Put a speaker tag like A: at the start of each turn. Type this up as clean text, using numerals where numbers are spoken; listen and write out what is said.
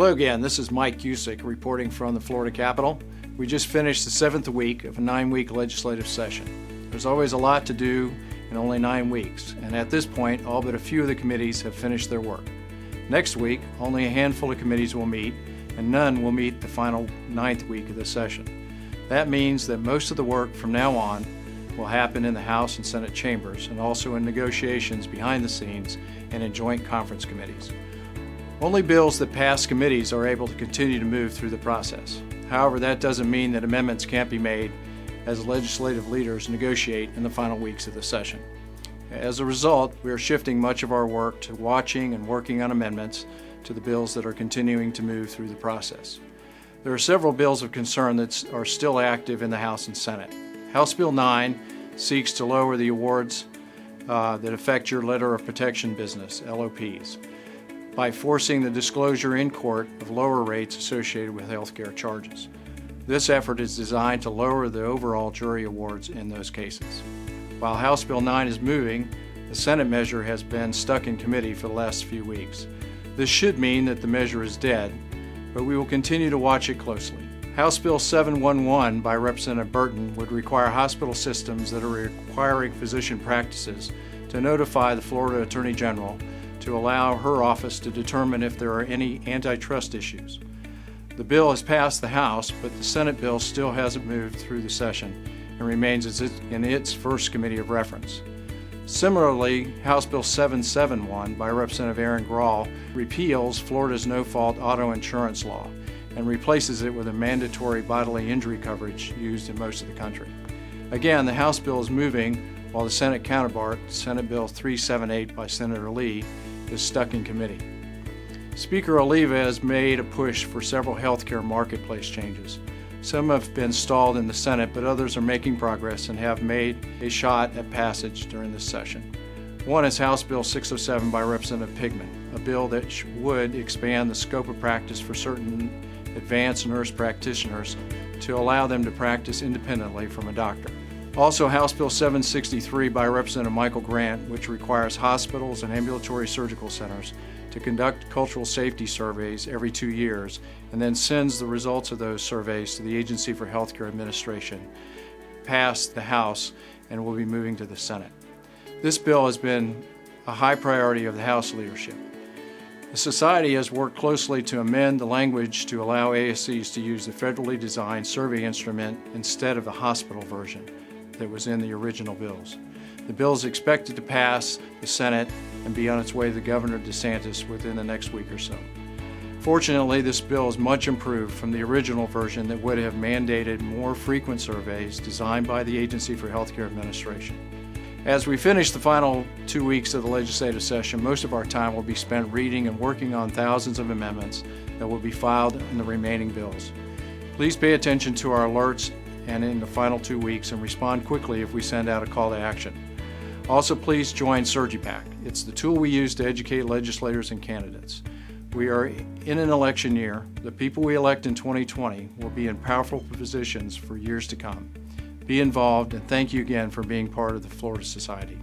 A: Hello again, this is Mike Cusick reporting from the Florida Capitol. We just finished the 7th week of a 9-week legislative session. There's always a lot to do in only 9 weeks, and at this point, all but a few of the committees have finished their work. Next week, only a handful of committees will meet, and none will meet the final 9th week of the session. That means that most of the work from now on will happen in the House and Senate chambers, and also in negotiations behind the scenes and in joint conference committees. Only bills that pass committees are able to continue to move through the process. However, that doesn't mean that amendments can't be made as legislative leaders negotiate in the final weeks of the session. As a result, we are shifting much of our work to watching and working on amendments to the bills that are continuing to move through the process. There are several bills of concern that are still active in the House and Senate. House Bill 9 seeks to lower the awards that affect your letter of protection business, LOPs, by forcing the disclosure in court of lower rates associated with healthcare charges. This effort is designed to lower the overall jury awards in those cases. While House Bill 9 is moving, the Senate measure has been stuck in committee for the last few weeks. This should mean that the measure is dead, but we will continue to watch it closely. House Bill 711 by Representative Burton would require hospital systems that are requiring physician practices to notify the Florida Attorney General to allow her office to determine if there are any antitrust issues. The bill has passed the House, but the Senate bill still hasn't moved through the session and remains in its first committee of reference. Similarly, House Bill 771 by Representative Aaron Grahl repeals Florida's no-fault auto insurance law and replaces it with a mandatory bodily injury coverage used in most of the country. Again, the House bill is moving while the Senate counterpart, Senate Bill 378 by Senator Lee, is stuck in committee. Speaker Oliva has made a push for several healthcare marketplace changes. Some have been stalled in the Senate, but others are making progress and have made a shot at passage during this session. One is House Bill 607 by Representative Pigman, a bill that would expand the scope of practice for certain advanced nurse practitioners to allow them to practice independently from a doctor. Also, House Bill 763 by Representative Michael Grant, which requires hospitals and ambulatory surgical centers to conduct cultural safety surveys every 2 years and then sends the results of those surveys to the Agency for Healthcare Administration, passed the House and will be moving to the Senate. This bill has been a high priority of the House leadership. The Society has worked closely to amend the language to allow ASCs to use the federally designed survey instrument instead of the hospital version that was in the original bills. The bill is expected to pass the Senate and be on its way to Governor DeSantis within the next week or so. Fortunately, this bill is much improved from the original version that would have mandated more frequent surveys designed by the Agency for Healthcare Administration. As we finish the final 2 weeks of the legislative session, most of our time will be spent reading and working on thousands of amendments that will be filed in the remaining bills. Please pay attention to our alerts and in the final 2 weeks and respond quickly if we send out a call to action. Also, please join SurgiPAC. It's the tool we use to educate legislators and candidates. We are in an election year. The people we elect in 2020 will be in powerful positions for years to come. Be involved, and thank you again for being part of the Florida Society.